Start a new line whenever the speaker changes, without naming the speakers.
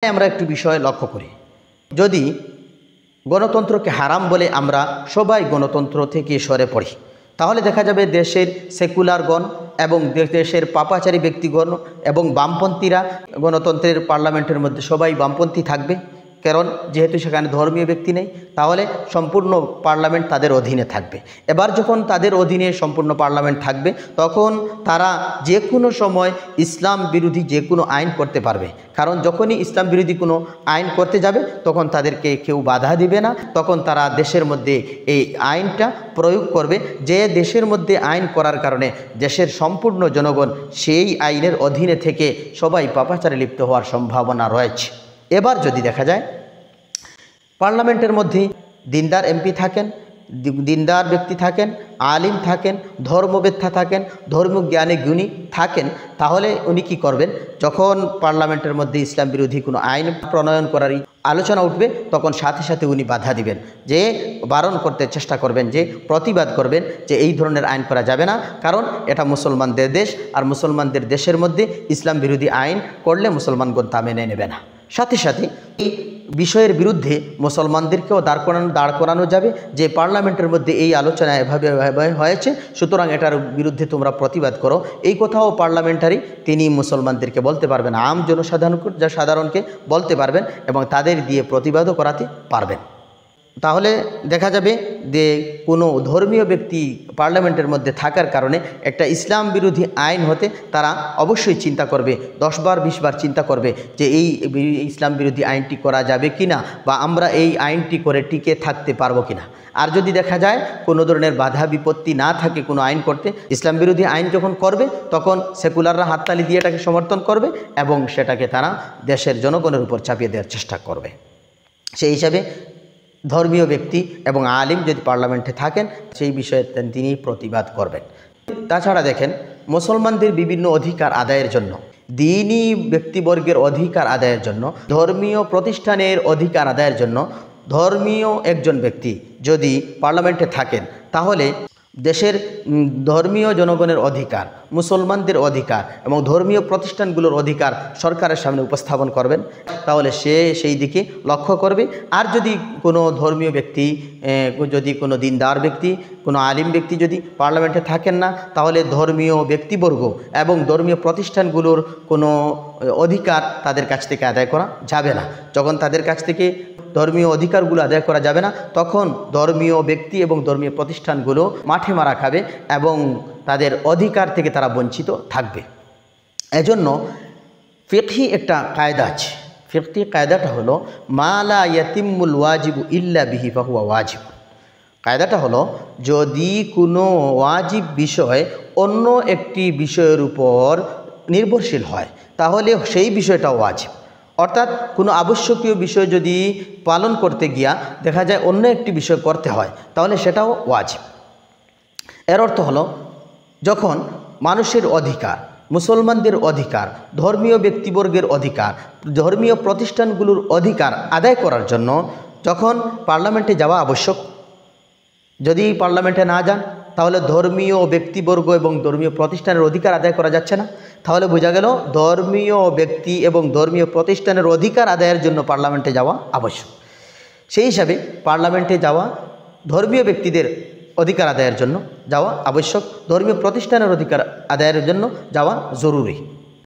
আমরা একটু বিষয় লক্ষ্য করি, যদি গণতন্ত্রকে হারাম বলে আমরা সবাই গণতন্ত্র থেকে সরে পড়ি, তাহলে দেখা যাবে দেশের সেকুলারগণ এবং দেশের পাপাচারী ব্যক্তিগণ এবং বামপন্থীরা গণতন্ত্রের পার্লামেন্টের মধ্যে সবাই বামপন্থী থাকবে। কারণ যেহেতু সেখানে ধর্মীয় ব্যক্তি নেই, তাহলে সম্পূর্ণ পার্লামেন্ট তাদের অধীনে থাকবে। এবার যখন তাদের অধীনে সম্পূর্ণ পার্লামেন্ট থাকবে, তখন তারা যে কোনো সময় ইসলাম বিরোধী যে কোনো আইন করতে পারবে। কারণ যখনই ইসলাম বিরোধী কোনো আইন করতে যাবে, তখন তাদেরকে কেউ বাধা দিবে না। তখন তারা দেশের মধ্যে এই আইনটা প্রয়োগ করবে, যে দেশের মধ্যে আইন করার কারণে দেশের সম্পূর্ণ জনগণ সেই আইনের অধীনে থেকে সবাই পাপাচারে লিপ্ত হওয়ার সম্ভাবনা রয়েছে। এবার যদি দেখা যায় পার্লামেন্টের মধ্যে দিনদার এমপি থাকেন, দিনদার ব্যক্তি থাকেন, আলিম থাকেন, ধর্মবেত্তা থাকেন, ধর্মজ্ঞানী গুণী থাকেন, তাহলে উনি কি করবেন? যখন পার্লামেন্টের মধ্যে ইসলাম বিরোধী কোনো আইন প্রণয়ন করার আলোচনা উঠবে, তখন সাথে সাথে উনি বাধা দিবেন, যে বারণ করতে চেষ্টা করবেন, যে প্রতিবাদ করবেন যে এই ধরনের আইন করা যাবে না, কারণ এটা মুসলমানদের দেশ, আর মুসলমানদের দেশের মধ্যে ইসলাম বিরোধী আইন করলে মুসলমানগণ তা মেনে নেবে না। সাথে সাথে এই বিষয়ের বিরুদ্ধে মুসলমানদেরকেও দাঁড় করানো যাবে, যে পার্লামেন্টের মধ্যে এই আলোচনা এভাবে হয়েছে, সুতরাং এটার বিরুদ্ধে তোমরা প্রতিবাদ করো। এই কথাও পার্লামেন্টারি তিনি মুসলমানদেরকে বলতে পারবেন, আম সাধারণকে বলতে পারবেন এবং তাদের দিয়ে প্রতিবাদও করাতে পারবেন। তাহলে দেখা যাবে যে কোনো ধর্মীয় ব্যক্তি পার্লামেন্টের মধ্যে থাকার কারণে একটা ইসলাম বিরোধী আইন হতে তারা অবশ্যই চিন্তা করবে, 10 বার 20 বার চিন্তা করবে যে এই ইসলাম বিরোধী আইনটি করা যাবে কি না, বা আমরা এই আইনটি করে টিকে থাকতে পারবো কি না। আর যদি দেখা যায় কোনো ধরনের বাধা বিপত্তি না থাকে কোনো আইন করতে, ইসলাম বিরোধী আইন যখন করবে, তখন সেকুলাররা হাততালি দিয়ে এটাকে সমর্থন করবে এবং সেটাকে তারা দেশের জনগণের উপর চাপিয়ে দেওয়ার চেষ্টা করবে। সেই হিসাবে ধর্মীয় ব্যক্তি এবং আলিম যদি পার্লামেন্টে থাকেন, সেই বিষয়ে তিনি প্রতিবাদ করবেন। তাছাড়া দেখেন, মুসলমানদের বিভিন্ন অধিকার আদায়ের জন্য, দ্বীনি ব্যক্তিবর্গের অধিকার আদায়ের জন্য, ধর্মীয় প্রতিষ্ঠানের অধিকার আদায়ের জন্য ধর্মীয় একজন ব্যক্তি যদি পার্লামেন্টে থাকেন, তাহলে দেশের ধর্মীয় জনগণের অধিকার, মুসলমানদের অধিকার এবং ধর্মীয় প্রতিষ্ঠানগুলোর অধিকার সরকারের সামনে উপস্থাপন করবেন, তাহলে সে সেই দিকে লক্ষ্য করবে। আর যদি কোনো ধর্মীয় ব্যক্তি, যদি কোনো দিনদার ব্যক্তি, কোনো আলিম ব্যক্তি যদি পার্লামেন্টে থাকেন না, তাহলে ধর্মীয় ব্যক্তিবর্গ এবং ধর্মীয় প্রতিষ্ঠানগুলোর কোনো অধিকার তাদের কাছ থেকে আদায় করা যাবে না। যখন তাদের কাছ থেকে ধর্মীয় অধিকারগুলো আদায় করা যাবে না, তখন ধর্মীয় ব্যক্তি এবং ধর্মীয় প্রতিষ্ঠানগুলো মাঠে মারা খাবে এবং তাদের অধিকার থেকে তারা বঞ্চিত থাকবে। এজন্য ফিকহি একটা কায়দা আছে। ফিকহি কায়দাটা হলো মা লা ইয়াতিম্মুল ওয়াজিবু ইল্লা বিহি ফাহুয়া ওয়াজিব। কায়দাটা হলো, যদি কোনো ওয়াজিব বিষয় অন্য একটি বিষয়ের উপর নির্ভরশীল হয়, তাহলে সেই বিষয়টা ওয়াজিব। অর্থাৎ কোনো আবশ্যকীয় বিষয় যদি পালন করতে গিয়া দেখা যায় অন্য একটি বিষয় করতে হয়, তাহলে সেটাও ওয়াজিব। এর অর্থ হলো, যখন মানুষের অধিকার, মুসলমানদের অধিকার, ধর্মীয় ব্যক্তিবর্গের অধিকার, ধর্মীয় প্রতিষ্ঠানগুলোর অধিকার আদায় করার জন্য যখন পার্লামেন্টে যাওয়া আবশ্যক, যদি পার্লামেন্টে না যান, তাহলে ধর্মীয় ব্যক্তিবর্গ এবং ধর্মীয় প্রতিষ্ঠানের অধিকার আদায় করা যাচ্ছে না। তাহলে বোঝা গেল ধর্মীয় ব্যক্তি এবং ধর্মীয় প্রতিষ্ঠানের অধিকার আদায়ের জন্য পার্লামেন্টে যাওয়া আবশ্যক। সেই হিসাবে পার্লামেন্টে যাওয়া ধর্মীয় ব্যক্তিদের অধিকার আদায়ের জন্য যাওয়া আবশ্যক, ধর্মীয় প্রতিষ্ঠানের অধিকার আদায়ের জন্য যাওয়া জরুরি।